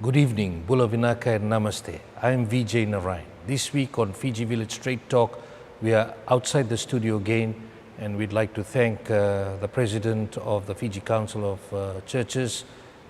Good evening, Bula Vinaka and Namaste. I am Vijay Narayan. This week on Fiji Village Straight Talk, we are outside the studio again, and we'd like to thank the President of the Fiji Council of Churches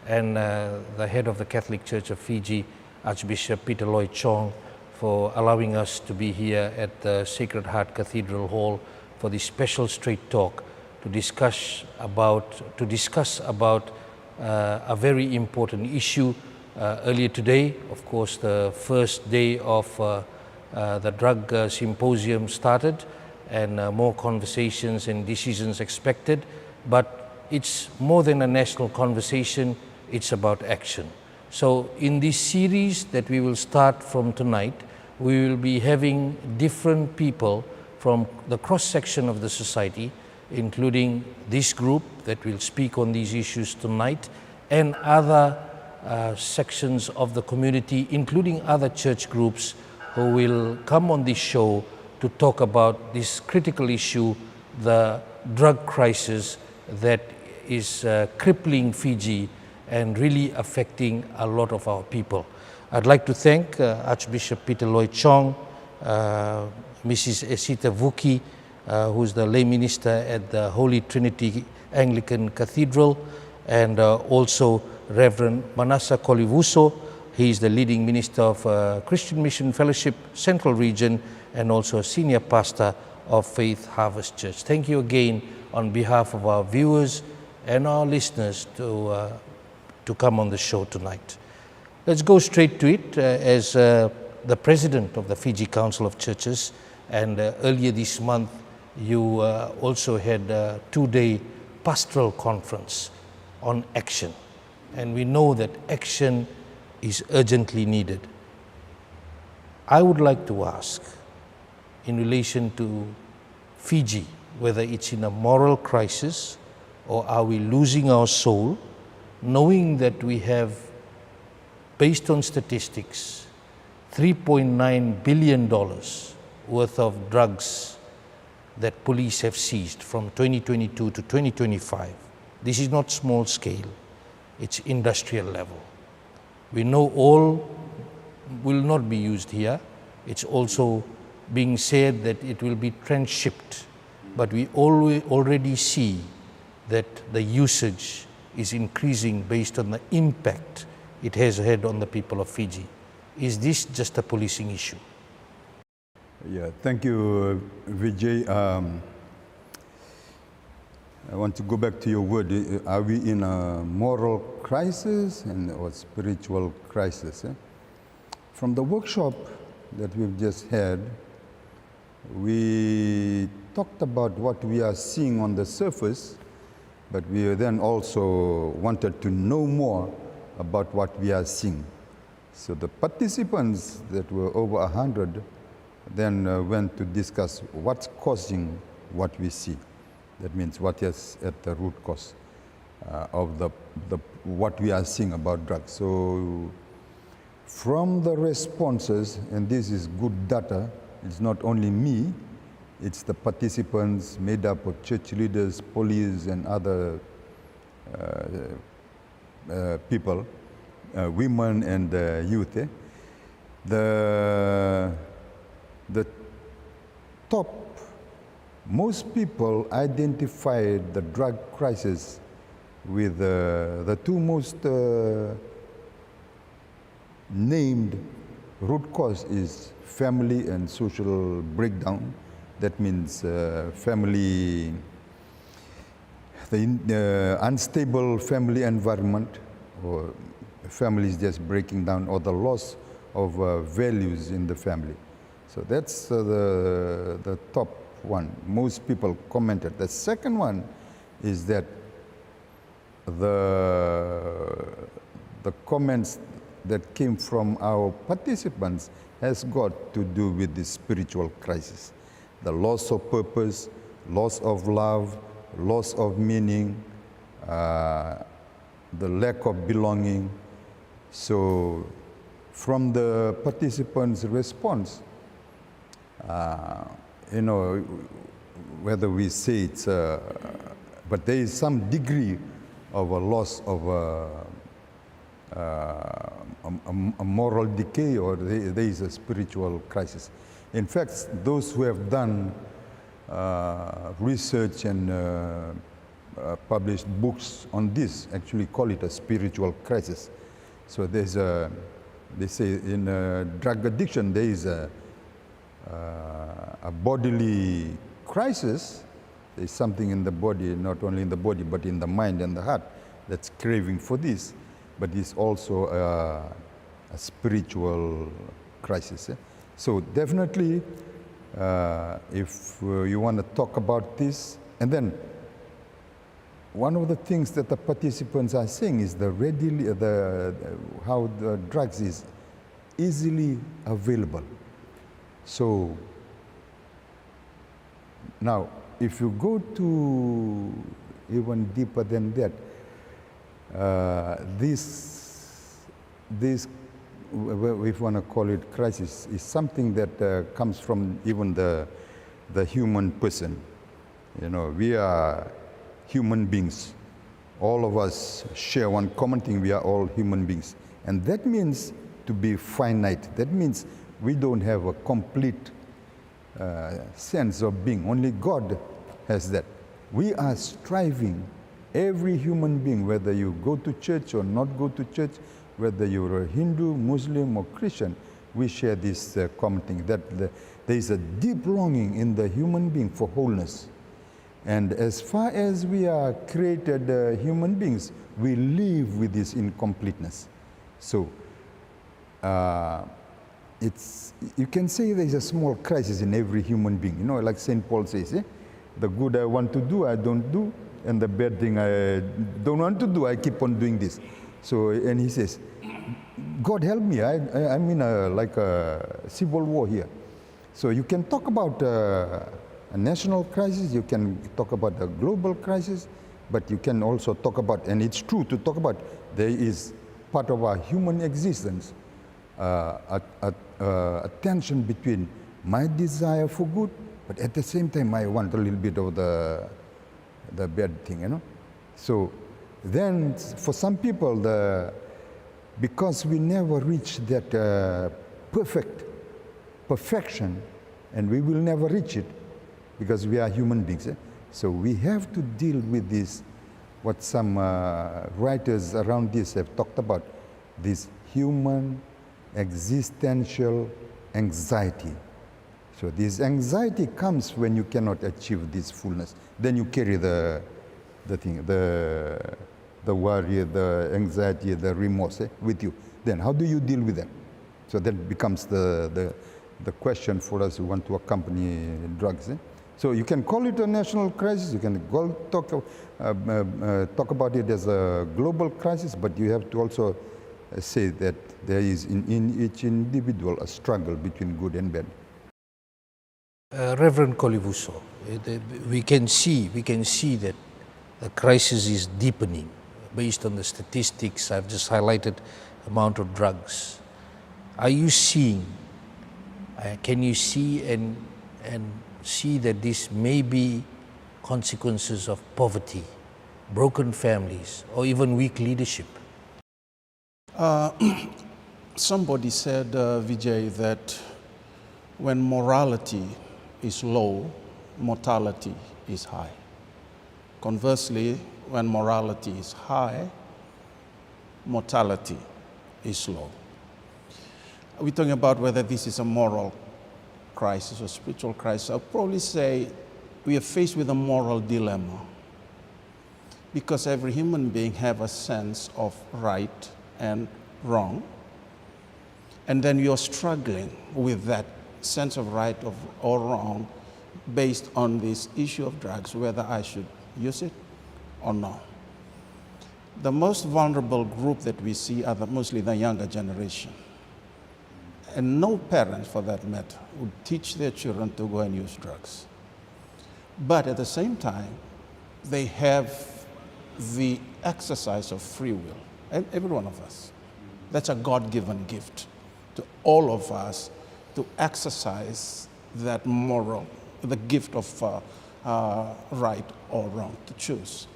and the head of the Catholic Church of Fiji, Archbishop Peter Loy Chong, for allowing us to be here at the Sacred Heart Cathedral Hall for this special Straight Talk to discuss about a very important issue. Earlier today, of course, the first day of the drug symposium started, and more conversations and decisions expected. But it's more than a national conversation, it's about action. So in this series that we will start from tonight, we will be having different people from the cross-section of the society, including this group that will speak on these issues tonight, and other sections of the community, including other church groups who will come on this show to talk about this critical issue, the drug crisis that is crippling Fiji and really affecting a lot of our people. I'd like to thank Archbishop Peter Loy Chong, Mrs. Esita Vuki, who's the lay minister at the Holy Trinity Anglican Cathedral, and also Reverend Manasa Kolivuso. He is the leading minister of Christian Mission Fellowship Central Region and also a senior pastor of Faith Harvest Church. Thank you again on behalf of our viewers and our listeners to come on the show tonight. Let's go straight to it. As the president of the Fiji Council of Churches, and earlier this month you also had a two-day pastoral conference on action. And we know that action is urgently needed. I would like to ask, in relation to Fiji, whether it's in a moral crisis or are we losing our soul, knowing that we have, based on statistics, $3.9 billion worth of drugs that police have seized from 2022 to 2025. This is not small scale. It's industrial level. We know all will not be used here. It's also being said that it will be transshipped, but we already see that the usage is increasing based on the impact it has had on the people of Fiji. Is this just a policing issue? Yeah, thank you, Vijay. I want to go back to your word. Are we in a moral crisis or spiritual crisis? From the workshop that we've just had, we talked about what we are seeing on the surface, but we then also wanted to know more about what we are seeing. So the participants that were over 100 then went to discuss what's causing what we see. That means what is at the root cause of what we are seeing about drugs. So from the responses, and this is good data, it's not only me, it's the participants made up of church leaders, police, and other people, women and youth. The top, most people identified the drug crisis with the two most named root cause is family and social breakdown. That means family, the unstable family environment, or families just breaking down, or the loss of values in the family. So that's the top one. Most people commented. The second one is that the comments that came from our participants has got to do with the spiritual crisis. The loss of purpose, loss of love, loss of meaning, the lack of belonging. So from the participants' response, you know, whether we say it's, but there is some degree of a loss of a moral decay, or there is a spiritual crisis. In fact, those who have done research and published books on this actually call it a spiritual crisis. So there's they say in drug addiction there is a bodily crisis. There's something in the body, not only in the body, but in the mind and the heart that's craving for this. But it's also a spiritual crisis. So definitely, if you want to talk about this, and then one of the things that the participants are saying is how the drugs is easily available. So now, if you go to even deeper than that, this, if you want to call it crisis, is something that comes from even the human person. You know, we are human beings. All of us share one common thing. We are all human beings. And that means to be finite. That means we don't have a complete sense of being. Only God has that. We are striving, every human being, whether you go to church or not go to church, whether you're a Hindu, Muslim, or Christian, we share this common thing, that there is a deep longing in the human being for wholeness. And as far as we are created human beings, we live with this incompleteness. So you can say there is a small crisis in every human being. You know, like St. Paul says, the good I want to do, I don't do, and the bad thing I don't want to do, I keep on doing this. So, and he says, God help me, I'm in like a civil war here. So you can talk about a national crisis, you can talk about a global crisis, but you can also talk about, and it's true to talk about, there is part of our human existence, a tension between my desire for good, but at the same time I want a little bit of the bad thing, you know. So then for some people, because we never reach that perfection, and we will never reach it, because we are human beings. So we have to deal with this, what some writers around this have talked about, this human existential anxiety. So this anxiety comes when you cannot achieve this fullness. Then you carry the worry, the anxiety, the remorse with you. Then how do you deal with them? So that becomes the question for us who want to accompany drugs. So you can call it a national crisis, you can talk about it as a global crisis, but you have to also say that there is in each individual a struggle between good and bad. Reverend Kolivuso, we can see that the crisis is deepening based on the statistics I've just highlighted, amount of drugs. Are you seeing, can you see and see that this may be consequences of poverty, broken families, or even weak leadership? Somebody said, Vijay, that when morality is low, mortality is high. Conversely, when morality is high, mortality is low. We're talking about whether this is a moral crisis or spiritual crisis. I'll probably say we are faced with a moral dilemma, because every human being has a sense of right and wrong, and then you're struggling with that sense of right or wrong based on this issue of drugs, whether I should use it or not. The most vulnerable group that we see are mostly the younger generation. And no parents, for that matter, would teach their children to go and use drugs. But at the same time, they have the exercise of free will, and every one of us. That's a God-given gift to all of us, to exercise that moral, the gift of right or wrong, to choose.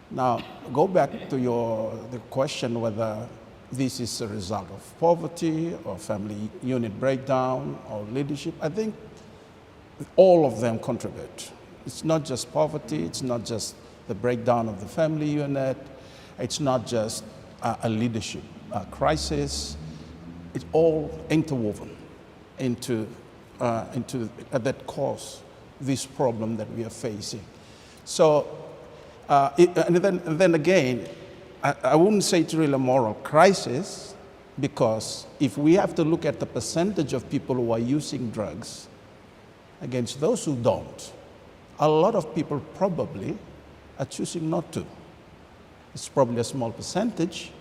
Now, go back to the question whether this is a result of poverty or family unit breakdown or leadership. I think all of them contribute. It's not just poverty, it's not just the breakdown of the family unit, it's not just a leadership crisis. It's all interwoven into that cause this problem that we are facing. So, and then again, I wouldn't say it's really a moral crisis, because if we have to look at the percentage of people who are using drugs against those who don't, a lot of people probably are choosing not to. It's probably a small percentage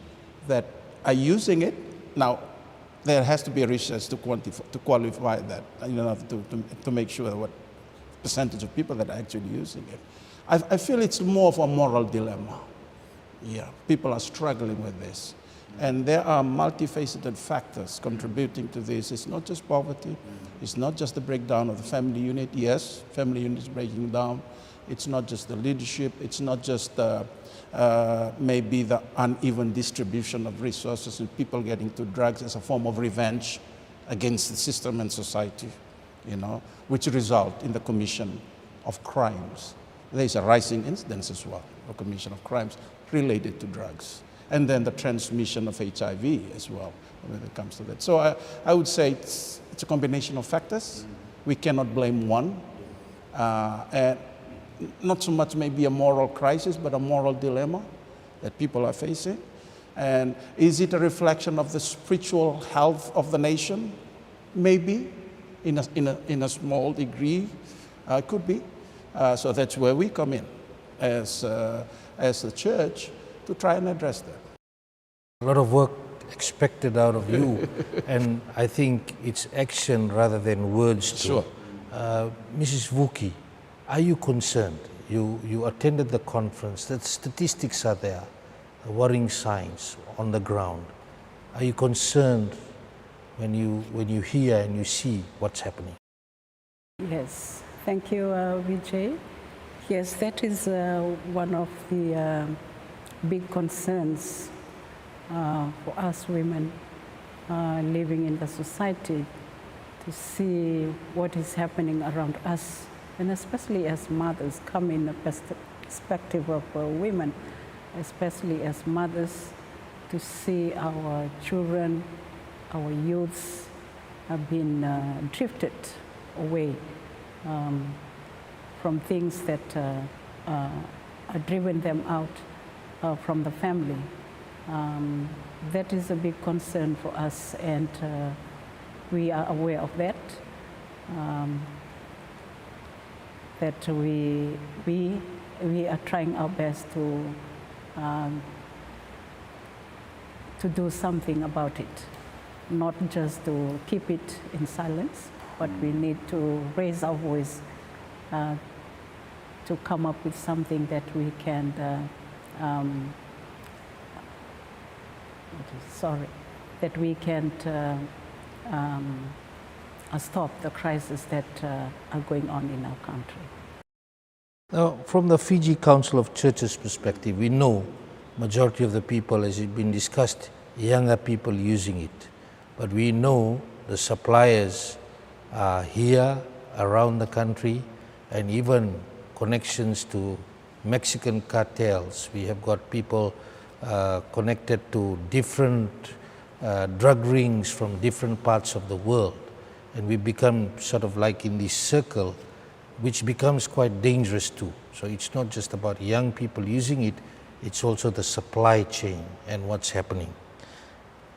that are using it. Now, there has to be a research to qualify that, to make sure what percentage of people that are actually using it. I feel it's more of a moral dilemma. Yeah, people are struggling with this. And there are multifaceted factors contributing to this. It's not just poverty. It's not just the breakdown of the family unit. Yes, family unit is breaking down. It's not just the leadership. It's not just maybe the uneven distribution of resources and people getting to drugs as a form of revenge against the system and society, which result in the commission of crimes. There's a rising incidence as well, a commission of crimes related to drugs. And then the transmission of HIV as well when it comes to that. So I would say it's a combination of factors. We cannot blame one. And not so much maybe a moral crisis, but a moral dilemma that people are facing. And is it a reflection of the spiritual health of the nation? Maybe, in a small degree, could be. So that's where we come in as the church to try and address that. A lot of work expected out of you, and I think it's action rather than words too. Sure. Mrs. Vuki, are you concerned? You attended the conference, the statistics are there, worrying signs on the ground. Are you concerned when you hear and you see what's happening? Yes, thank you, Vijay. Yes, that is one of the big concerns for us women living in the society, to see what is happening around us, and especially as mothers, come in the perspective of women, especially as mothers, to see our children, our youths have been drifted away from things that are driven them out from the family. That is a big concern for us, and we are aware of that. That we are trying our best to do something about it, not just to keep it in silence, but we need to raise our voice to come up with something that we can stop the crisis that are going on in our country. Now, from the Fiji Council of Churches perspective, we know majority of the people, as it's been discussed, younger people using it. But we know the suppliers are here around the country, and even connections to Mexican cartels. We have got people connected to different drug rings from different parts of the world. And we become sort of like in this circle, which becomes quite dangerous too. So it's not just about young people using it, it's also the supply chain and what's happening.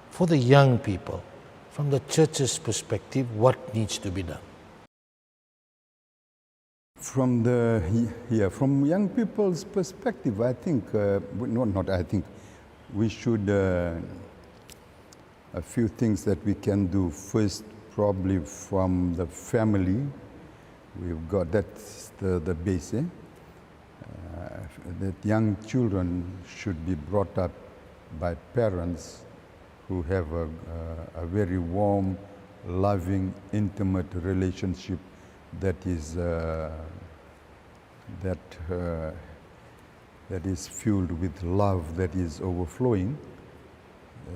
For the young people, from the church's perspective, what needs to be done? From young people's perspective, I think, we should, a few things that we can do. First, probably from the family, we've got, that's the base, that young children should be brought up by parents who have a very warm, loving, intimate relationship that is filled with love that is overflowing.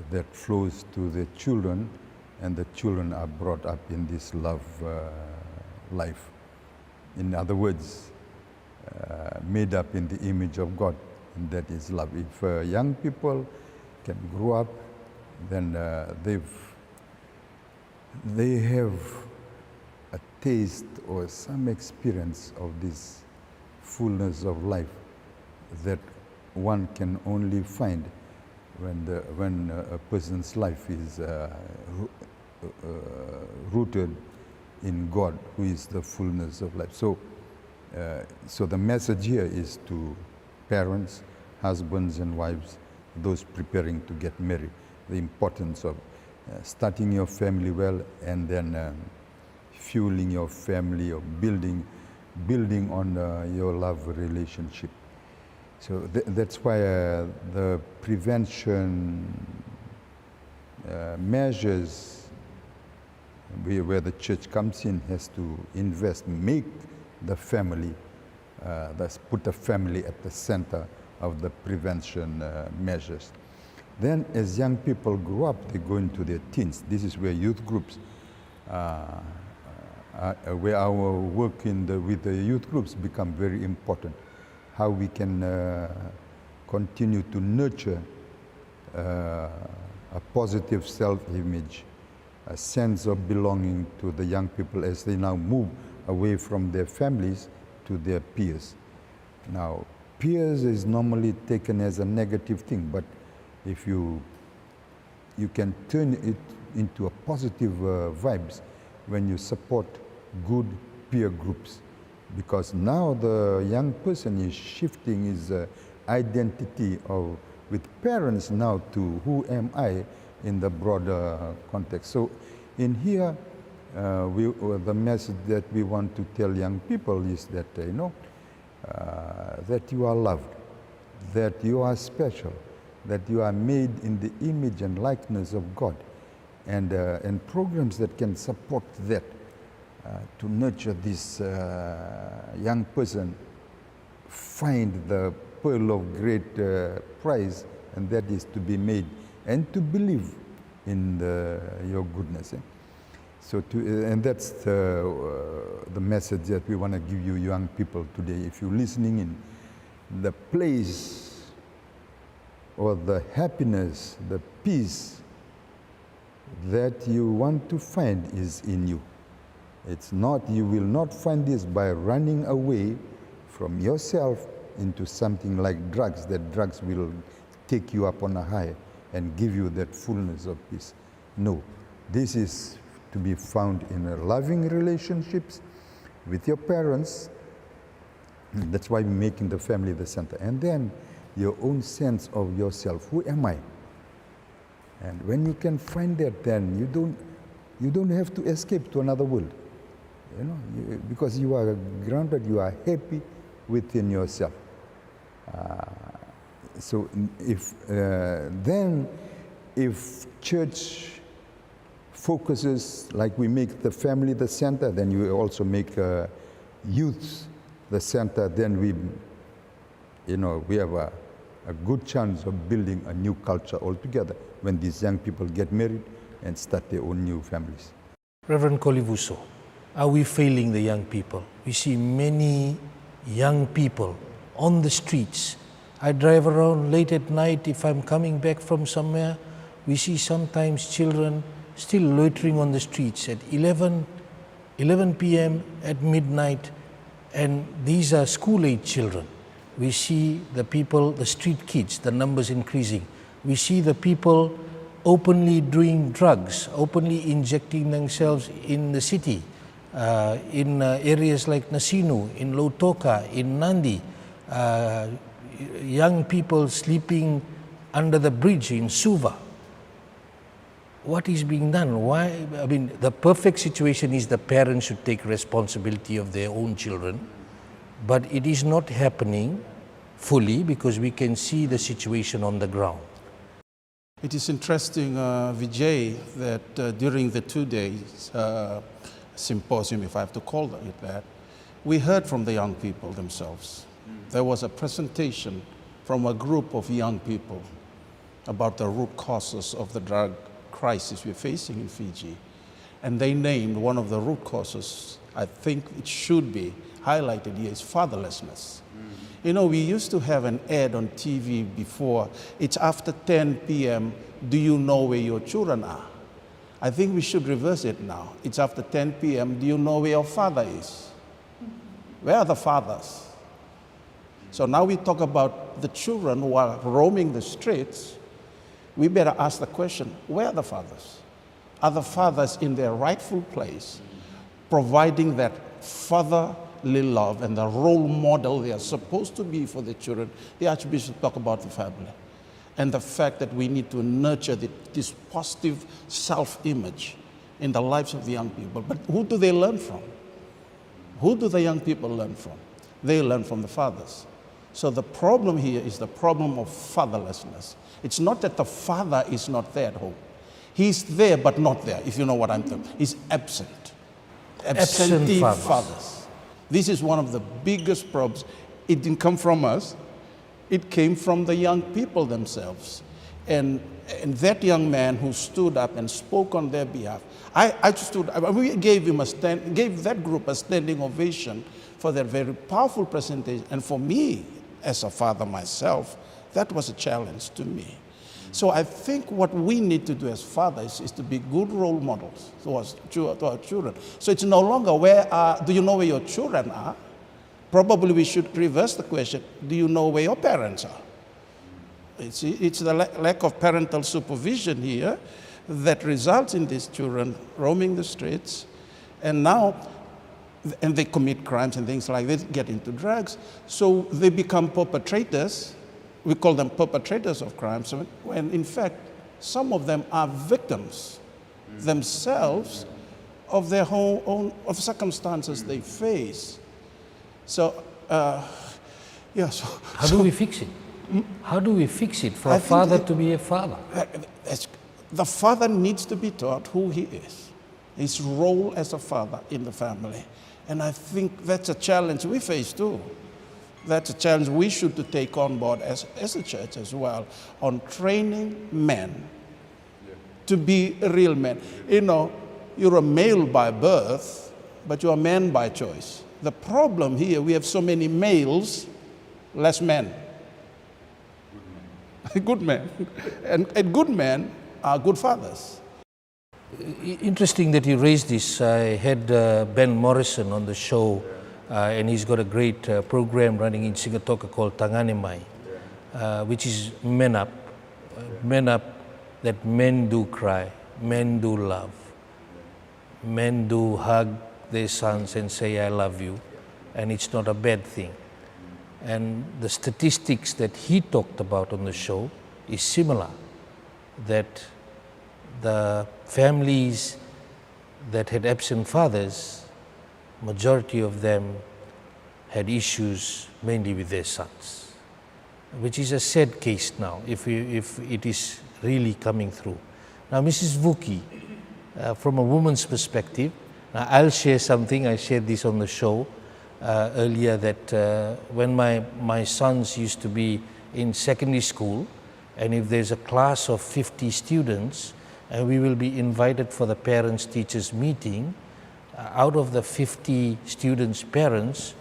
that flows to the children, and the children are brought up in this love life. In other words, made up in the image of God, and that is love. If young people can grow up, then they have a taste or some experience of this fullness of life that one can only find when a person's life is rooted in God, who is the fullness of life. So the message here is to parents, husbands and wives, those preparing to get married, the importance of starting your family well, and then fueling your family, or building on your love relationship. So that's why the prevention measures where the church comes in has to invest, make the family, put the family at the center of the prevention measures. Then as young people grow up, they go into their teens. This is where youth groups, where our work with the youth groups become very important. How we can continue to nurture a positive self-image, a sense of belonging to the young people as they now move away from their families to their peers. Now, peers is normally taken as a negative thing, but if you can turn it into a positive vibes when you support good peer groups, because now the young person is shifting his identity with parents now to who am I in the broader context. So in here, the message that we want to tell young people is that that you are loved, that you are special, that you are made in the image and likeness of God, and programs that can support that to nurture this young person, find the pearl of great price, and that is to be made and to believe in your goodness. So and that's the message that we want to give you young people today. If you're listening in, the place or the happiness, the peace that you want to find is in you. It's not, you will not find this by running away from yourself into something like drugs, that drugs will take you up on a high and give you that fullness of peace. No, this is to be found in a loving relationships with your parents. That's why we're making the family the center. And then your own sense of yourself. Who am I? And when you can find that, then you don't have to escape to another world. Because you are grounded, you are happy within yourself. So if church focuses, like we make the family the center, then you also make youth the center, then we have a good chance of building a new culture altogether when these young people get married and start their own new families. Reverend Kolivuso, are we failing the young people? We see many young people on the streets. I drive around late at night if I'm coming back from somewhere. We see sometimes children still loitering on the streets at 11 p.m. at midnight, and these are school-age children. We see the people, the street kids, the numbers increasing. We see the people openly doing drugs, openly injecting themselves in the city, in areas like Nasinu, in Lautoka, in Nandi, young people sleeping under the bridge in Suva. What is being done? Why? I mean, the perfect situation is the parents should take responsibility of their own children, but it is not happening fully because we can see the situation on the ground. It is interesting, Vijay, that during the 2 days symposium, if I have to call it that, we heard from the young people themselves. There was a presentation from a group of young people about the root causes of the drug crisis we're facing in Fiji. And they named one of the root causes, I think it should be highlighted here, is fatherlessness. You know, we used to have an ad on TV before, it's after 10 p.m., do you know where your children are? I think we should reverse it now. It's after 10 p.m., do you know where your father is? Where are the fathers? So now we talk about the children who are roaming the streets. We better ask the question, where are the fathers? Are the fathers in their rightful place, providing that fatherly love and the role model they are supposed to be for the children? The Archbishop talked about the family and the fact that we need to nurture this positive self-image in the lives of the young people. But who do they learn from? Who do the young people learn from? They learn from the fathers. So the problem here is the problem of fatherlessness. It's not that the father is not there at home. He's there but not there, if you know what I'm talking about. He's absent. Absentee fathers. This is one of the biggest problems. It didn't come from us. It came from the young people themselves. And that young man who stood up and spoke on their behalf, we gave that group a standing ovation for their very powerful presentation. And for me, as a father myself, that was a challenge to me. So I think what we need to do as fathers is to be good role models to our children. So it's no longer do you know where your children are? Probably we should reverse the question, do you know where your parents are? It's the lack of parental supervision here that results in these children roaming the streets, and they commit crimes and things like this, get into drugs. So they become perpetrators. We call them perpetrators of crimes, when in fact some of them are victims themselves of their own circumstances they face. So, How do we fix it? How do we fix it for a father to be a father? The father needs to be taught who he is, his role as a father in the family. And I think that's a challenge we face too. That's a challenge we should take on board as a church as well, on training men to be real men. You know, you're a male by birth, but you're a man by choice. The problem here, we have so many males, less men. Good men. And good men are good fathers. Interesting that you raised this. I had Ben Morrison on the show, and he's got a great program running in Sigatoka called Tanganemai, which is men up. Men up, that men do cry, men do love, men do hug their sons and say, I love you, and it's not a bad thing. And the statistics that he talked about on the show is similar, that the families that had absent fathers, majority of them had issues mainly with their sons, which is a sad case now, if it is really coming through. Now, Mrs. Vuki, from a woman's perspective, now I'll share something. I shared this on the show earlier, that when my sons used to be in secondary school, and if there's a class of 50 students, and we will be invited for the parents-teachers meeting, out of the 50 students' parents,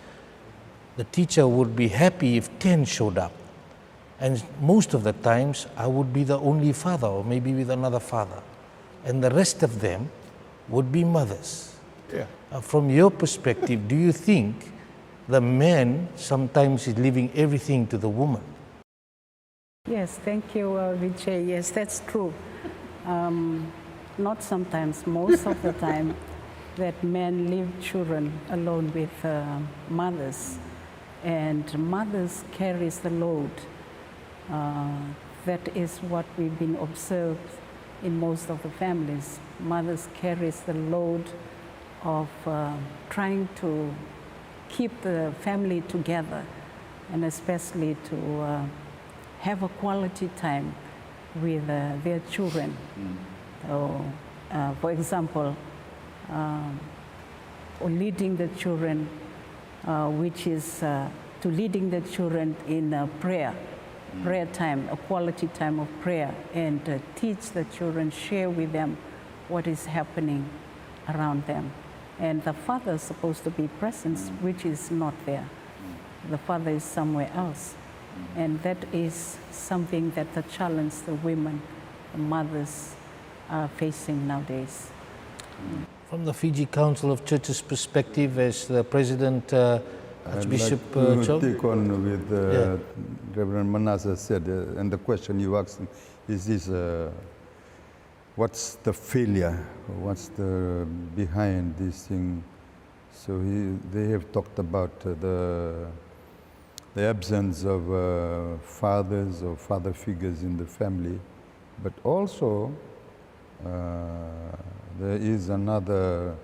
the teacher would be happy if 10 showed up. And most of the times, I would be the only father, or maybe with another father. And the rest of them would be mothers. Yeah. From your perspective, do you think the man sometimes is leaving everything to the woman? Yes, thank you, Vijay. Yes, that's true. Not sometimes, most of the time, that men leave children alone with mothers, and mothers carries the load. That is what we've been observed in most of the families. Mothers carries the load of trying to keep the family together, and especially to have a quality time with their children. So, for example, leading the children, which is to leading the children in prayer, prayer time, a quality time of prayer, and teach the children, share with them what is happening around them. And the father is supposed to be present, which is not there. The father is somewhere else. And that is something that the challenge the women, the mothers are facing nowadays. From the Fiji Council of Churches perspective, as the President, Archbishop I'd Chong. like to take on with Reverend Manasa said, and the question you asked is this, what's the failure? What's the behind this thing? So they have talked about the absence of fathers or father figures in the family, but also there is another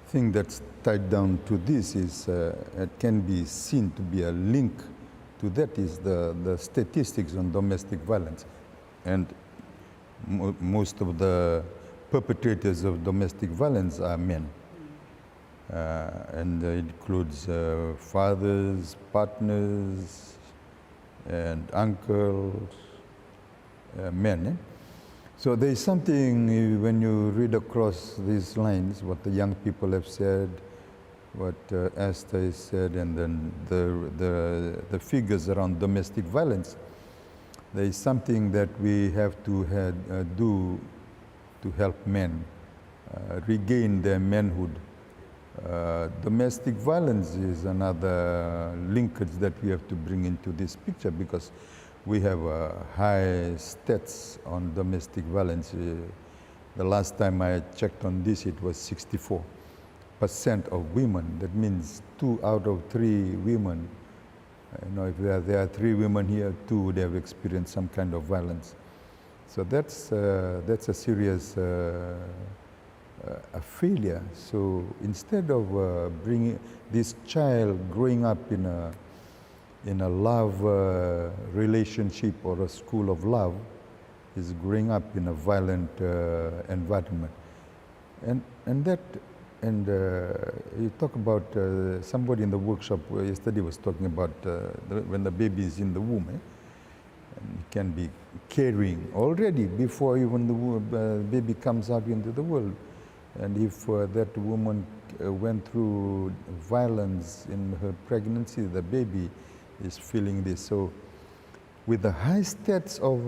thing that's tied down to this is it can be seen to be a link to that is the statistics on domestic violence, and most of the perpetrators of domestic violence are men. And it includes fathers, partners, and uncles, men. Eh? So there is something when you read across these lines, what the young people have said, what Esther has said, and then the figures around domestic violence. There is something that we have to do to help men regain their manhood. Domestic violence is another linkage that we have to bring into this picture because we have high stats on domestic violence. The last time I checked on this, it was 64% of women. That means 2 out of 3 women. If there are 3 women here, 2 would have experienced some kind of violence. So that's a serious a failure. So instead of bringing this child growing up in a love relationship or a school of love, is growing up in a violent environment, and you talk about somebody in the workshop yesterday was talking about when the baby is in the womb, and it can be carrying already before even the baby comes out into the world. And if that woman went through violence in her pregnancy, the baby is feeling this. So with the high stats of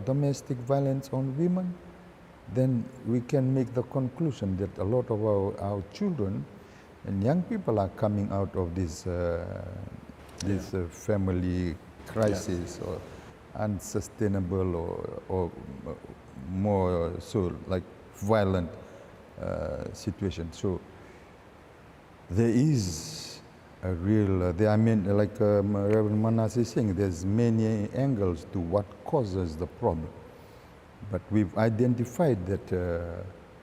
domestic violence on women, then we can make the conclusion that a lot of our children and young people are coming out of this family crisis or unsustainable or more so like violent situation. So there is a real, like Reverend Manasa is saying, there's many angles to what causes the problem. But we've identified that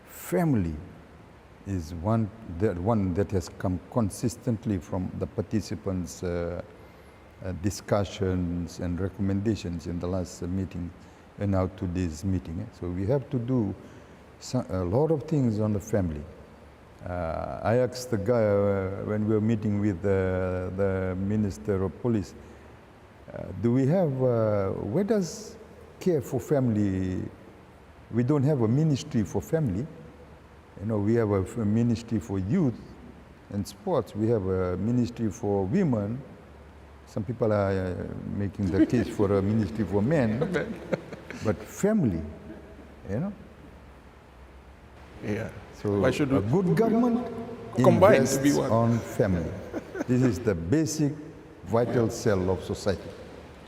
family is one that has come consistently from the participants' discussions and recommendations in the last meeting and now today's meeting. So we have to do a lot of things on the family. I asked the guy when we were meeting with the Minister of Police, do we have, where does care for family, we don't have a ministry for family. We have a ministry for youth and sports. We have a ministry for women. Some people are making the case for a ministry for men, but family, Yeah. So Why should a good government combine invests to be one? on family. This is the basic vital cell of society.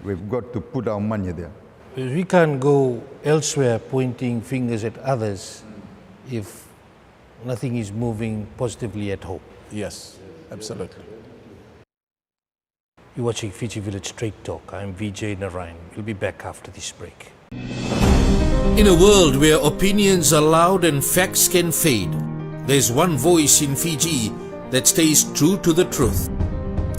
We've got to put our money there. We can't go elsewhere pointing fingers at others if nothing is moving positively at home. Yes, absolutely. You're watching Fiji Village Straight Talk. I'm Vijay Narayan. We'll be back after this break. In a world where opinions are loud and facts can fade, there's one voice in Fiji that stays true to the truth.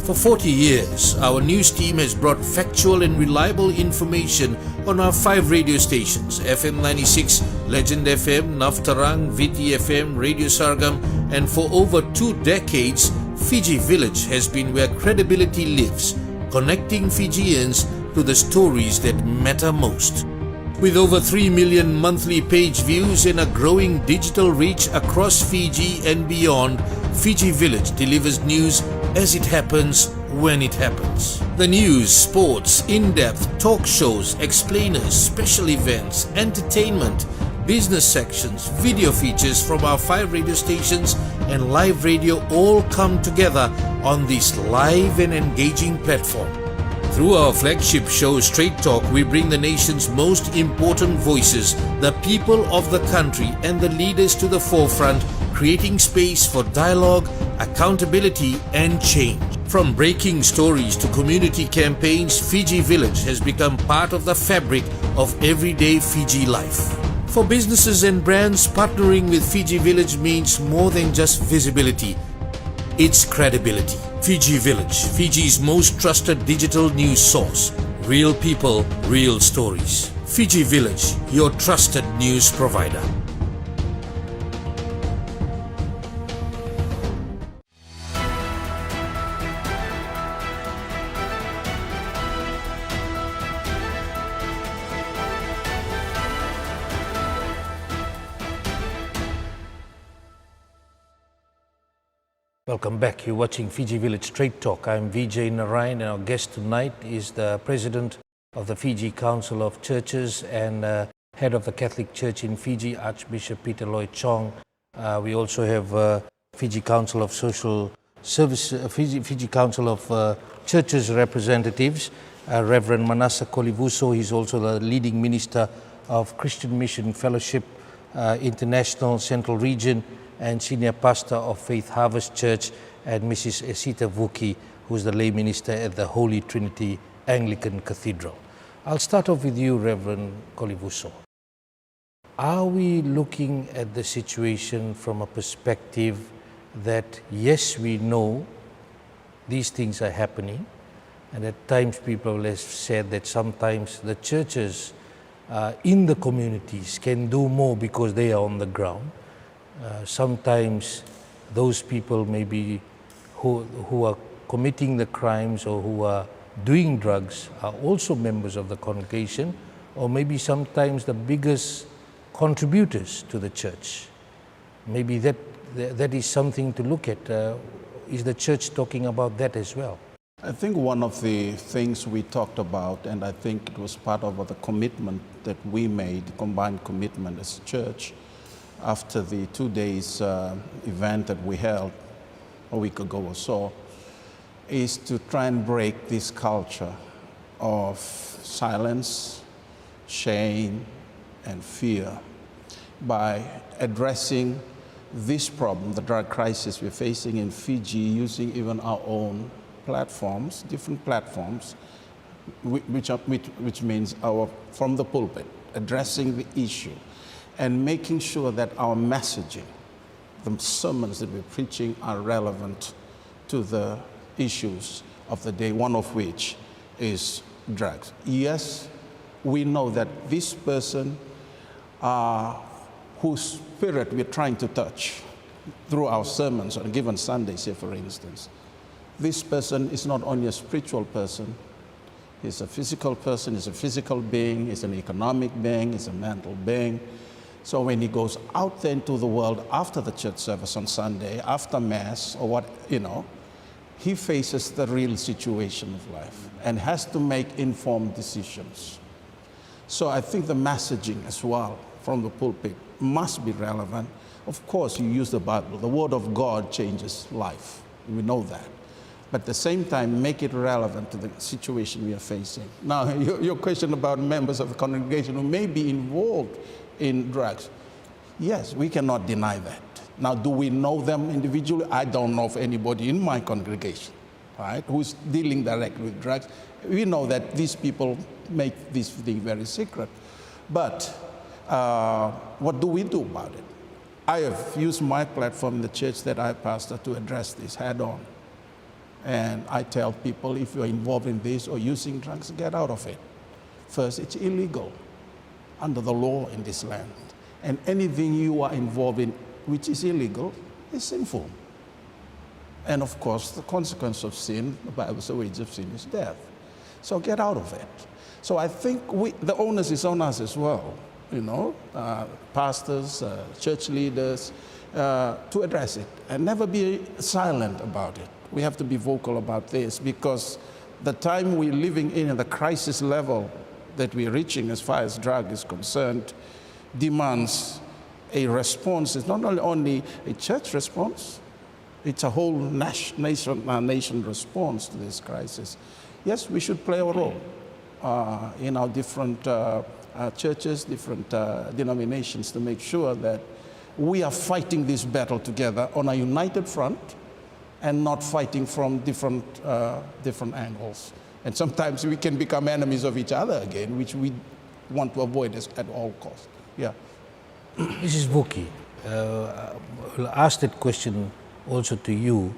For 40 years, our news team has brought factual and reliable information on our 5 radio stations: FM 96, Legend FM, Naftarang, Viti FM, Radio Sargam, and for over 2 decades, Fiji Village has been where credibility lives, connecting Fijians to the stories that matter most. With over 3 million monthly page views and a growing digital reach across Fiji and beyond, fijivillage delivers news as it happens, when it happens. The news, sports, in-depth talk shows, explainers, special events, entertainment, business sections, video features from our 5 radio stations and live radio all come together on this live and engaging platform. Through our flagship show Straight Talk, we bring the nation's most important voices, the people of the country and the leaders to the forefront, creating space for dialogue, accountability and change. From breaking stories to community campaigns, fijivillage has become part of the fabric of everyday Fiji life. For businesses and brands, partnering with fijivillage means more than just visibility. It's credibility. Fijivillage, Fiji's most trusted digital news source. Real people, real stories. Fijivillage, your trusted news provider. Welcome back. You're watching Fijivillage Straight Talk. I'm Vijay, Narayan, and our guest tonight is the President of the Fiji Council of Churches and Head of the Catholic Church in Fiji, Archbishop Peter Loy Chong. We also have Fiji Council of Social Service, Fiji Council of Churches representatives, Reverend Manasa Kolivuso. He's also the leading minister of Christian Mission Fellowship International Central Region, and Senior Pastor of Faith Harvest Church, and Mrs. Esita Vuki, who is the lay minister at the Holy Trinity Anglican Cathedral. I'll start off with you, Reverend Kolivuso. Are we looking at the situation from a perspective that, yes, we know these things are happening, and at times people have said that sometimes the churches in the communities can do more because they are on the ground. Sometimes those people maybe who are committing the crimes or who are doing drugs are also members of the congregation, or maybe sometimes the biggest contributors to the church. Maybe that is something to look at. Is the church talking about that as well? I think one of the things we talked about, and I think it was part of the commitment that we made, combined commitment as a church, after the 2 days event that we held a week ago or so, is to try and break this culture of silence, shame, and fear by addressing this problem, the drug crisis we're facing in Fiji, using even our own platforms, different platforms, which means from the pulpit, addressing the issue, and making sure that our messaging, the sermons that we're preaching, are relevant to the issues of the day, one of which is drugs. Yes, we know that this person whose spirit we're trying to touch through our sermons on a given Sunday, say for instance, this person is not only a spiritual person, he's a physical person, he's a physical being, he's an economic being, he's a mental being. So when he goes out there into the world after the church service on Sunday, after Mass, or what, he faces the real situation of life and has to make informed decisions. So I think the messaging as well from the pulpit must be relevant. Of course, you use the Bible. The Word of God changes life. We know that. But at the same time, make it relevant to the situation we are facing. Now, your question about members of the congregation who may be involved in drugs. Yes, we cannot deny that. Now, do we know them individually? I don't know of anybody in my congregation, right, who's dealing directly with drugs. We know that these people make this thing very secret. But what do we do about it? I have used my platform in the church that I pastor to address this head on. And I tell people, if you're involved in this or using drugs, get out of it. First, it's illegal under the law in this land. And anything you are involved in which is illegal is sinful. And of course, the consequence of sin, the Bible says, the wage of sin is death. So get out of it. So I think the onus is on us as well, pastors, church leaders, to address it and never be silent about it. We have to be vocal about this, because the time we're living in the crisis level that we're reaching as far as drug is concerned demands a response. It's not only a church response, it's a whole nation response to this crisis. Yes, we should play a role in our different churches, different denominations, to make sure that we are fighting this battle together on a united front and not fighting from different angles. And sometimes we can become enemies of each other again, which we want to avoid at all costs. Yeah. Mrs. Vuki, I'll ask that question also to you.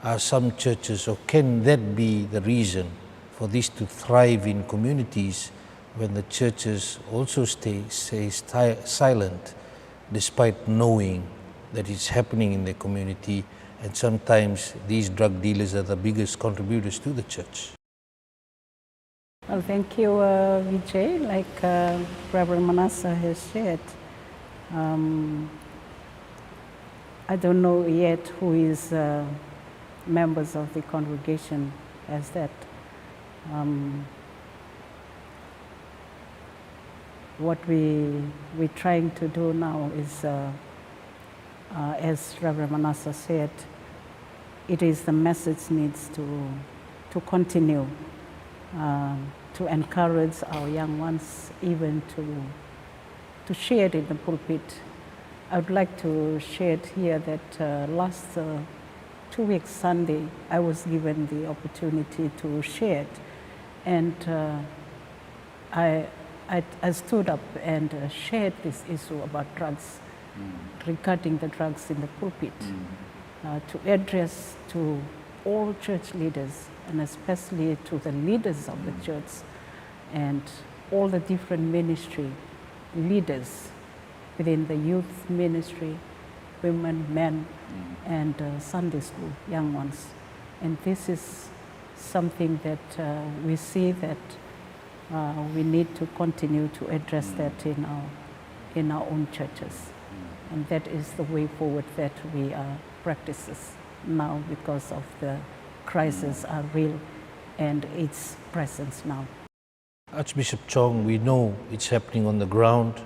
Are some churches, or can that be the reason for this to thrive in communities when the churches also stay silent despite knowing that it's happening in the community, and sometimes these drug dealers are the biggest contributors to the church? Well, thank you, Vijay. Like Reverend Manasa has said, I don't know yet who is members of the congregation as that. What we're trying to do now is, as Reverend Manasa said, it is the message needs to continue to encourage our young ones, even to share it in the pulpit. I would like to share it here that last 2 weeks Sunday, I was given the opportunity to share it, and I stood up and shared this issue about drugs, regarding the drugs in the pulpit, to address to all church leaders, and especially to the leaders of the church and all the different ministry leaders within the youth ministry, women, men, and Sunday school, young ones. And this is something that we see that we need to continue to address that in our own churches. And that is the way forward that we practices now, because of the crisis are real and its presence now. Archbishop Chong, we know it's happening on the ground,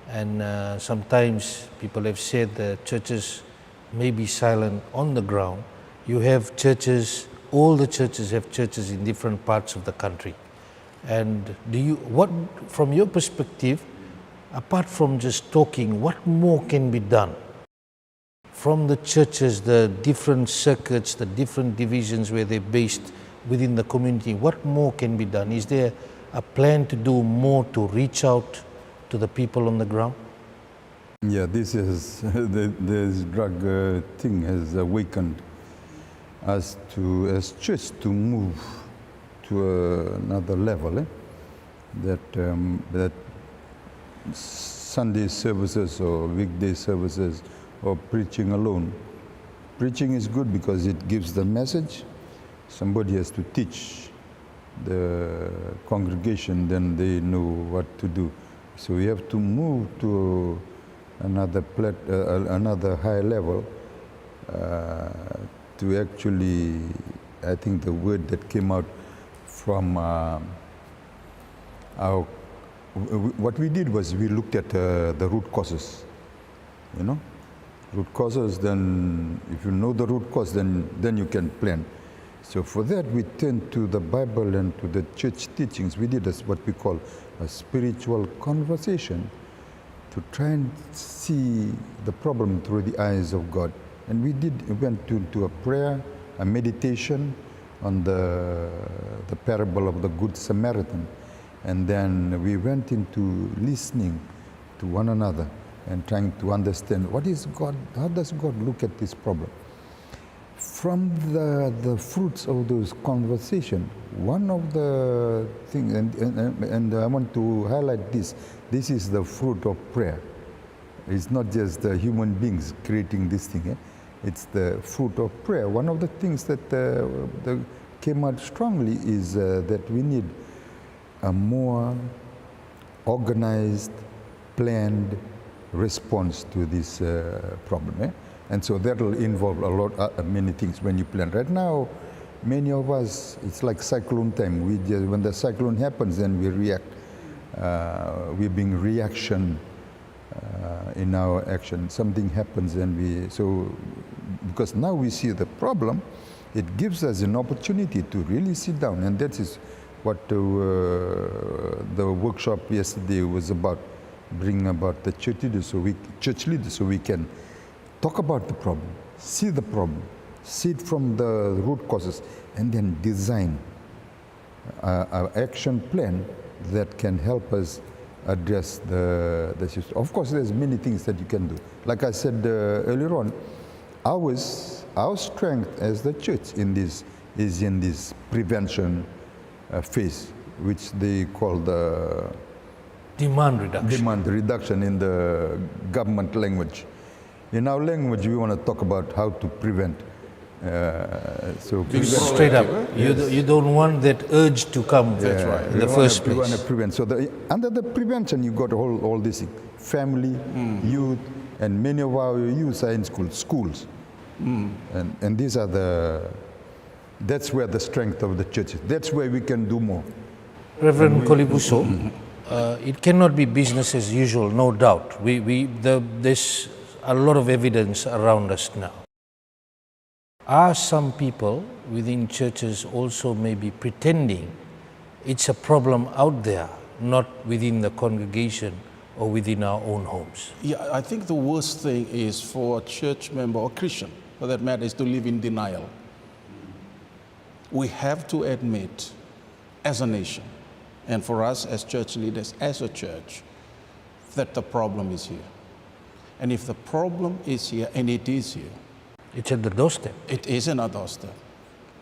and sometimes people have said that churches may be silent on the ground. You have churches, all the churches have churches in different parts of the country. And what, from your perspective, apart from just talking, what more can be done from the churches, the different circuits, the different divisions where they're based within the community? What more can be done? Is there a plan to do more to reach out to the people on the ground? Yeah, this is this drug thing has awakened us as church to move to another level. That Sunday services or weekday services or preaching alone. Preaching is good because it gives the message. Somebody has to teach the congregation, then they know what to do. So we have to move to another high level to actually, I think the word that came out from what we did was we looked at the root causes, root causes. Then if you know the root cause, then you can plan. So for that we turned to the Bible and to the church teachings. We did what we call a spiritual conversation to try and see the problem through the eyes of God. And we went to a prayer, a meditation on the parable of the Good Samaritan. And then we went into listening to one another and trying to understand what is God, how does God look at this problem? From the fruits of those conversations, one of the things, and I want to highlight this is the fruit of prayer. It's not just the human beings creating this thing, it's the fruit of prayer. One of the things that came out strongly is that we need a more organized, planned response to this problem. And so that will involve a lot, many things when you plan. Right now, many of us, it's like cyclone time. We just, when the cyclone happens, then we react. We're being reaction in our action. Something happens and because now we see the problem, it gives us an opportunity to really sit down, and that is what the workshop yesterday was about, bring about the church leaders so we can talk about the problem, see it from the root causes, and then design an action plan that can help us address the system. Of course, there's many things that you can do. Like I said earlier on, our strength as the church is in this prevention phase, which they call the Demand reduction. Demand reduction in the government language. In our language, we want to talk about how to prevent. Straight up, you don't want that urge to come in the first place. We want to prevent. So under the prevention, you got all these things: family, youth, and many of our youth are in schools. And these are that's where the strength of the church is. That's where we can do more. Reverend Kolivuso, it cannot be business as usual, no doubt. There's a lot of evidence around us now. Are some people within churches also maybe pretending it's a problem out there, not within the congregation or within our own homes? Yeah, I think the worst thing is for a church member or Christian, for that matter, is to live in denial. We have to admit, as a nation, and for us as church leaders, as a church, that the problem is here. And if the problem is here, and it is here, it's at the doorstep. It is in our doorstep.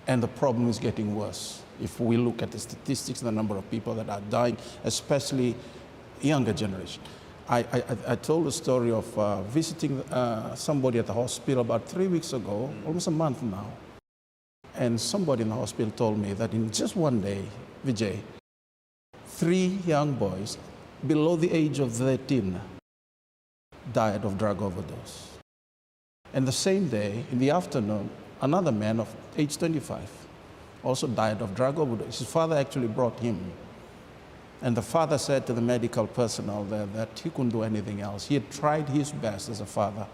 And the problem is getting worse. If we look at the statistics, the number of people that are dying, especially younger generation. I told a story of visiting somebody at the hospital about 3 weeks ago, almost a month now. And somebody in the hospital told me that in just one day, Vijay, 3 young boys below the age of 13 died of drug overdose. And the same day, in the afternoon, another man of age 25 also died of drug overdose. His father actually brought him. And the father said to the medical personnel there that he couldn't do anything else. He had tried his best as a father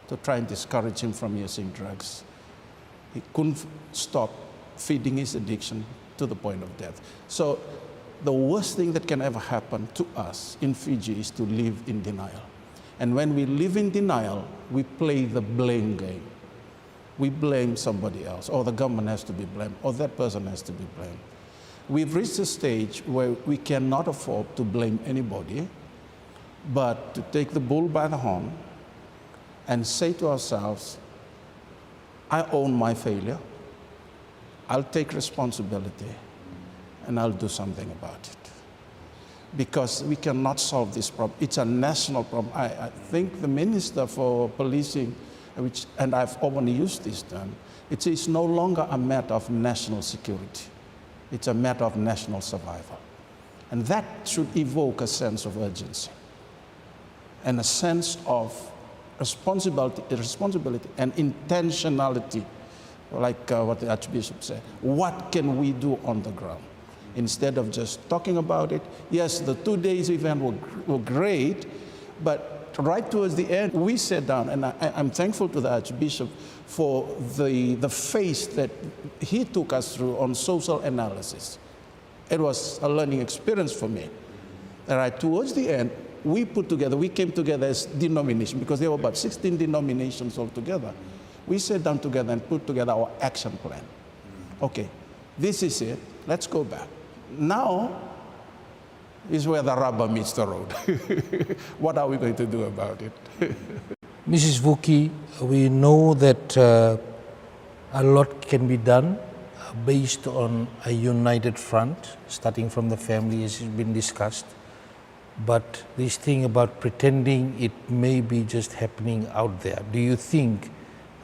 to try and discourage him from using drugs. He couldn't stop feeding his addiction to the point of death. So the worst thing that can ever happen to us in Fiji is to live in denial. And when we live in denial, we play the blame game. We blame somebody else, or the government has to be blamed, or that person has to be blamed. We've reached a stage where we cannot afford to blame anybody, but to take the bull by the horn and say to ourselves, I own my failure, I'll take responsibility, and I'll do something about it. Because we cannot solve this problem. It's a national problem. I think the Minister for Policing, and I've often used this term, it is no longer a matter of national security. It's a matter of national survival. And that should evoke a sense of urgency and a sense of responsibility and intentionality, like what the Archbishop said. What can we do on the ground? Instead of just talking about it. Yes, the 2 days event were great, but right towards the end, we sat down, and I'm thankful to the Archbishop for the phase that he took us through on social analysis. It was a learning experience for me. And right towards the end, we came together as denomination, because there were about 16 denominations altogether. We sat down together and put together our action plan. Okay, this is it, let's go back. Now is where the rubber meets the road. What are we going to do about it? Mrs. Vuki, we know that a lot can be done based on a united front, starting from the family, as has been discussed. But this thing about pretending it may be just happening out there, do you think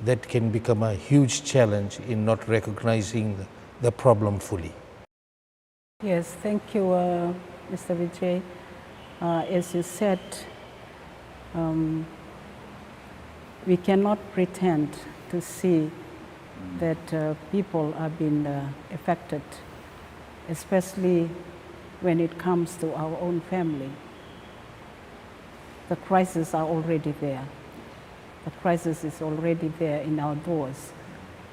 that can become a huge challenge in not recognizing the problem fully. Yes, thank you, Mr. Vijay. As you said, we cannot pretend to see that people are being affected, especially when it comes to our own family. The crises are already there. The crisis is already there in our doors.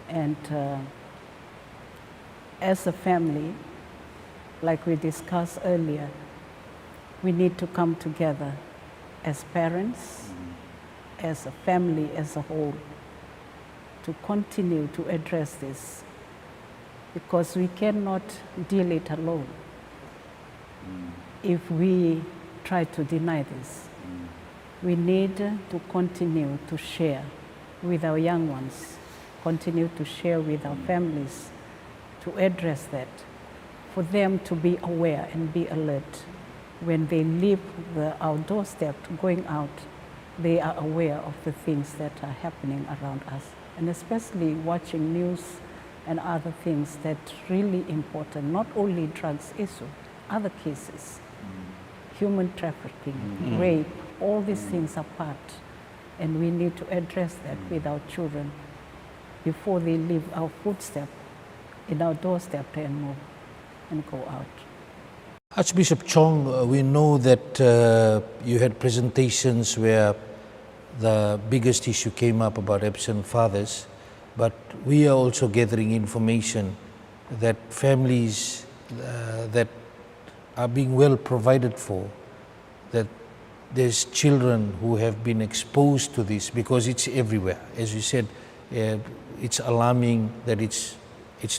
And as a family, like we discussed earlier, we need to come together as parents, as a family as a whole, to continue to address this, because we cannot deal it alone. If we try to deny this, we need to continue to share with our young ones, continue to share with our families, to address that, for them to be aware and be alert. When they leave our doorstep going out, they are aware of the things that are happening around us, and especially watching news and other things that's really important, not only drugs issue, other cases, human trafficking, rape, all these things are part, and we need to address that with our children before they leave our footstep, in our doorstep, and move and go out. Archbishop Chong, we know that you had presentations where the biggest issue came up about absent fathers, but we are also gathering information that families that are being well provided for, that there's children who have been exposed to this because it's everywhere. As you said, it's alarming that it's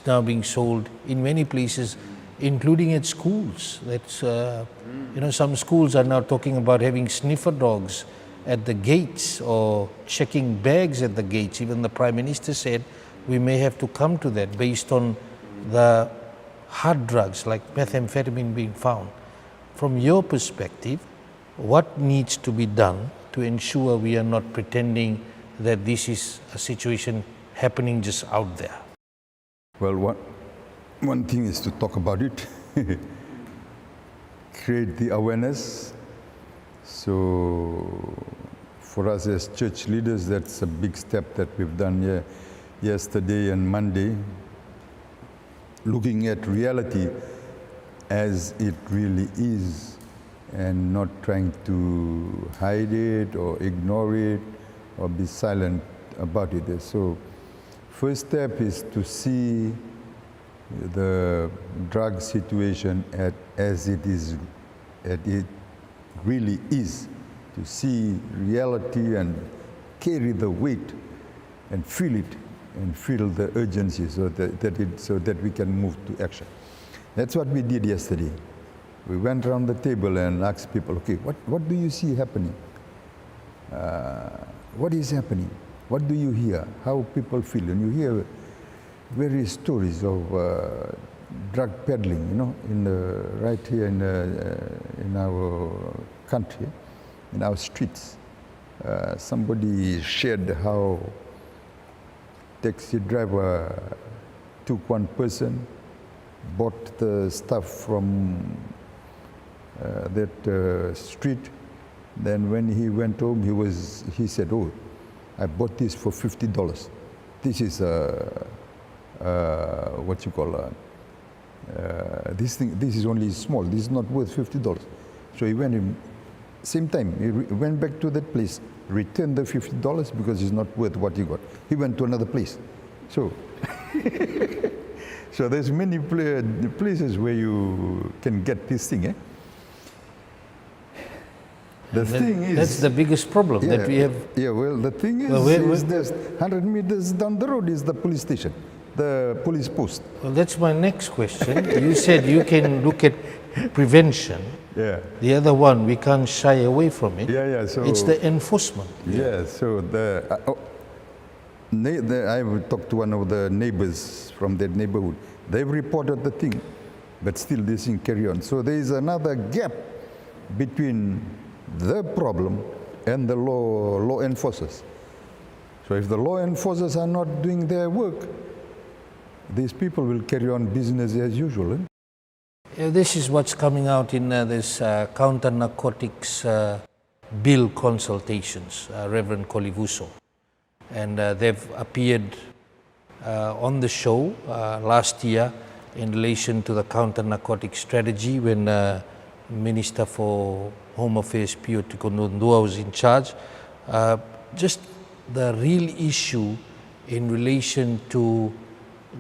now being sold in many places, including at schools. That's, you know, some schools are now talking about having sniffer dogs at the gates or checking bags at the gates. Even the Prime Minister said we may have to come to that based on the hard drugs like methamphetamine being found. From your perspective, what needs to be done to ensure we are not pretending that this is a situation happening just out there? Well, one thing is to talk about it, create the awareness. So for us as church leaders, that's a big step that we've done here yesterday and Monday, looking at reality as it really is and not trying to hide it or ignore it or be silent about it. So first step is to see the drug situation as it is, it really is, to see reality and carry the weight and feel it and feel the urgency so that we can move to action. That's what we did yesterday. We went around the table and asked people, okay, what do you see happening? What is happening? What do you hear? How people feel? And you hear various stories of drug peddling, you know, right here in our country, in our streets. Somebody shared how taxi driver took one person, bought the stuff from that street. Then when he went home, he said, "Oh, I bought this for $50. This is what you call this thing. This is only small. This is not worth $50." So he went in. Same time, he went back to that place, returned the $50 because it's not worth what he got. He went to another place. So, so there's many places where you can get this thing. Eh? The thing is, that's the biggest problem that we have. Yeah, well, the thing is, there's 100 meters down the road is the police station, the police post. Well, that's my next question. You said you can look at prevention. Yeah. The other one, we can't shy away from it. Yeah. So it's the enforcement. Yeah. So I've talked to one of the neighbors from that neighborhood. They've reported the thing, but still this thing carry on. So there is another gap between the problem and the law enforcers. So if the law enforcers are not doing their work, these people will carry on business as usual. This is what's coming out in this counter-narcotics bill consultations, Reverend Kolivuso. And they've appeared on the show last year in relation to the counter-narcotic strategy when Minister for Home Affairs Pio Tikondondua was in charge. Just the real issue in relation to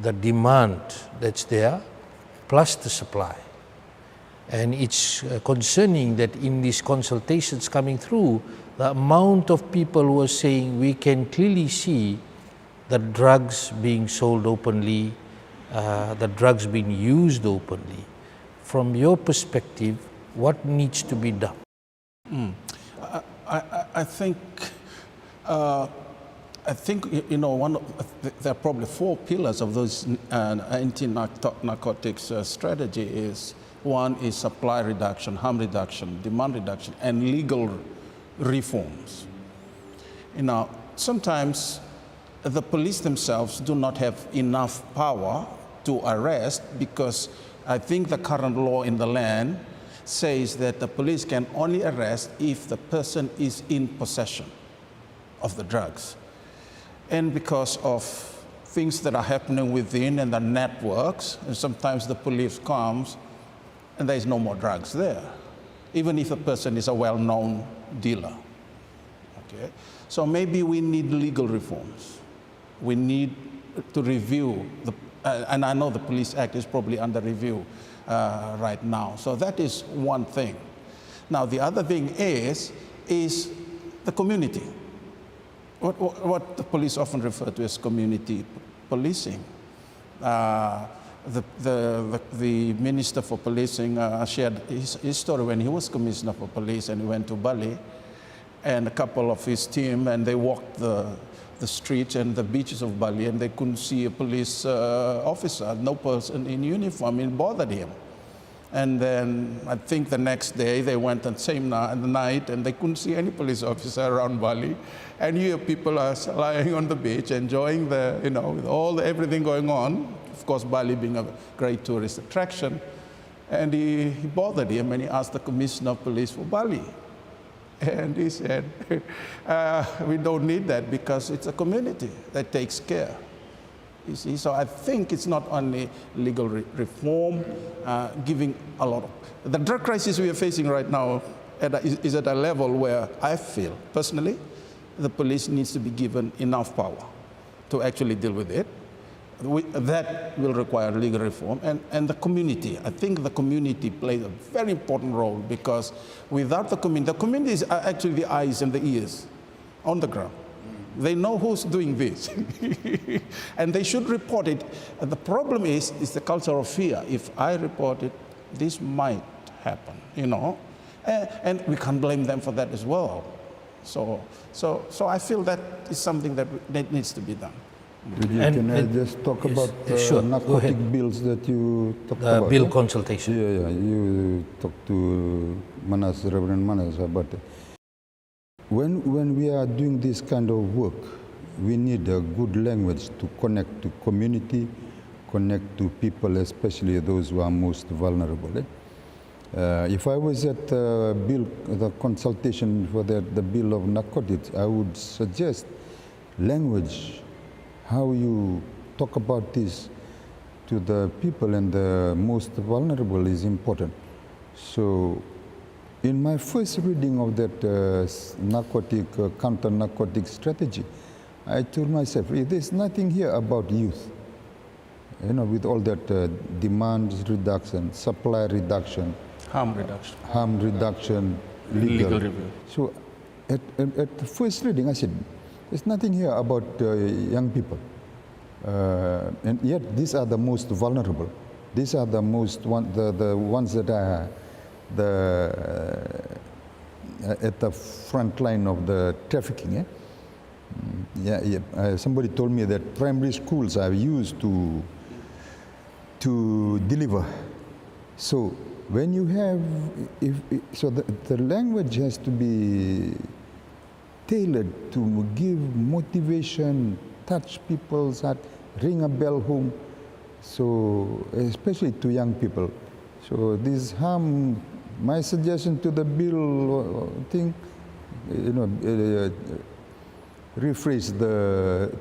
the demand that's there plus the supply. And it's concerning that in these consultations coming through, the amount of people who are saying we can clearly see the drugs being sold openly, the drugs being used openly. From your perspective, what needs to be done? I think you know there are probably 4 pillars of those anti-narcotics strategy. Is one is supply reduction, harm reduction, demand reduction, and legal reforms. You know, sometimes the police themselves do not have enough power to arrest because I think the current law in the land says that the police can only arrest if the person is in possession of the drugs. And because of things that are happening within and the networks, and sometimes the police comes and there is no more drugs there, even if a person is a well-known dealer. Okay? So maybe we need legal reforms. We need to review, and I know the Police Act is probably under review right now. So that is one thing. Now the other thing is the community. What the police often refer to as community policing. The Minister for Policing shared his story when he was Commissioner for Police and he went to Bali, and a couple of his team, and they walked the streets and the beaches of Bali, and they couldn't see a police officer, no person in uniform. It bothered him. And then I think the next day they went on same night and they couldn't see any police officer around Bali. And here people are lying on the beach enjoying the, you know, with everything going on. Of course, Bali being a great tourist attraction. And he bothered him and he asked the Commissioner of Police for Bali. And he said, we don't need that because it's a community that takes care. You see, so I think it's not only legal reform, giving a lot of... The drug crisis we are facing right now is at a level where I feel, personally, the police needs to be given enough power to actually deal with it. That will require legal reform. And the community, I think the community plays a very important role because without the community is actually the eyes and the ears on the ground. They know who's doing this, and they should report it. And the problem is the culture of fear. If I report it, this might happen, you know, and we can't blame them for that as well. So I feel that is something that needs to be done. Can I just talk about sure, narcotic bills that you talked about? Bill consultation. Yeah, you talked to Reverend Manasa about it. When we are doing this kind of work, we need a good language to connect to community, connect to people, especially those who are most vulnerable. If I was at the consultation for the bill of narcotics, I would suggest language, how you talk about this to the people and the most vulnerable is important. So in my first reading of that counter-narcotic strategy, I told myself, there's nothing here about youth. You know, with all that demand reduction, supply reduction, harm reduction, legal review. So at the first reading, I said, there's nothing here about young people. And yet these are the most vulnerable. These are the the ones that are at the front line of the trafficking. Somebody told me that primary schools are used to deliver. So when you have, the language has to be tailored to give motivation, touch people's heart, ring a bell home. So, especially to young people. So this harm, my suggestion to the bill thing, rephrase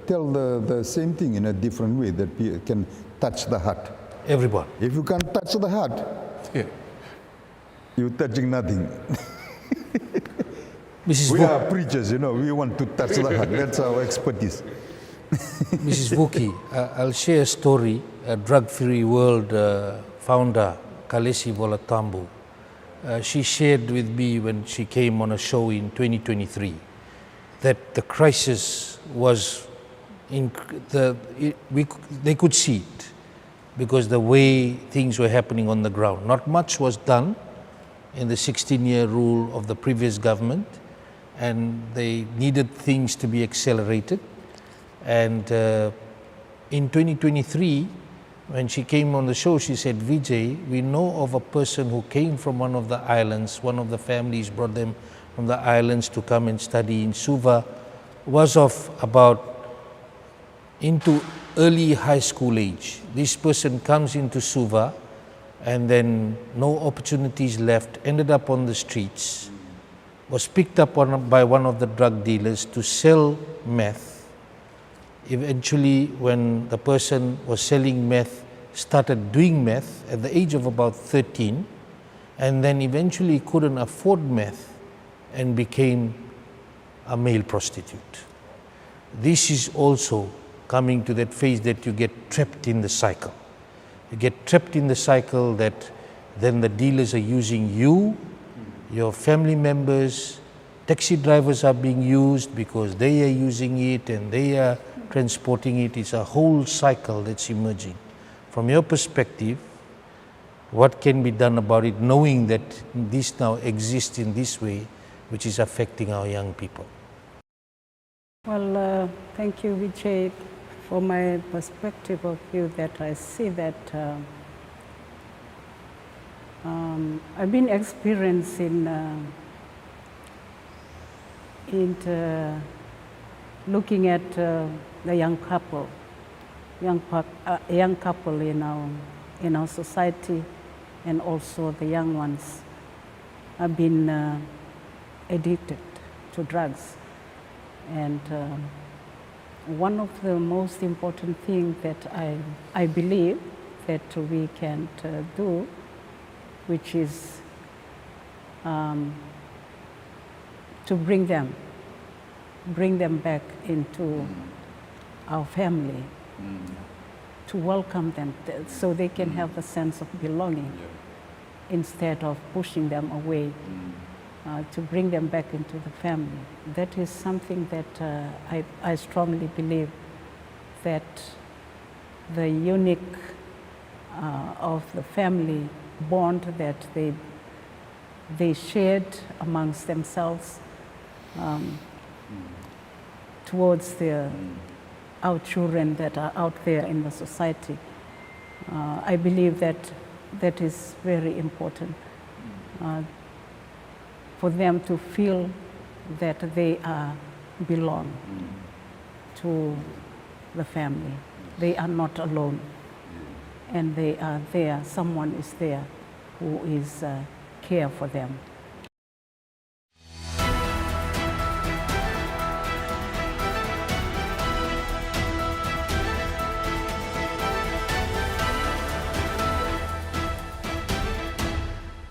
tell the same thing in a different way that people can touch the heart. Everyone. If you can't touch the heart, you're touching nothing. Mrs. We are preachers, we want to touch the heart. That's our expertise. Mrs. Vuki, I'll share a story. A drug-free world founder, Kalesi Volatambu, she shared with me when she came on a show in 2023 that the crisis was, they could see it because the way things were happening on the ground. Not much was done in the 16-year rule of the previous government, and they needed things to be accelerated. And in 2023, when she came on the show, she said, Vijay, we know of a person who came from one of the islands, one of the families brought them from the islands to come and study in Suva, was of about into early high school age. This person comes into Suva and then no opportunities left, ended up on the streets, was picked up by one of the drug dealers to sell meth. Eventually, when the person was selling meth, started doing meth at the age of about 13, and then eventually couldn't afford meth and became a male prostitute. This is also coming to that phase that you get trapped in the cycle. You get trapped in the cycle that then the dealers are using you, your family members, taxi drivers are being used because they are using it and they are transporting it. It's a whole cycle that's emerging. From your perspective, what can be done about it, knowing that this now exists in this way, which is affecting our young people? Well, thank you, Vijay, for my perspective of view that I see that I've been experiencing looking at the young couple in our society, and also the young ones have been addicted to drugs. And one of the most important things that I believe that we can do, which is to bring them back into our family, to welcome them so they can have a sense of belonging instead of pushing them away, to bring them back into the family. That is something that I strongly believe, that the unique of the family bond that they shared amongst themselves towards our children that are out there in the society. I believe that is very important for them to feel that they belong to the family. They are not alone, and they are there. Someone is there who is care for them.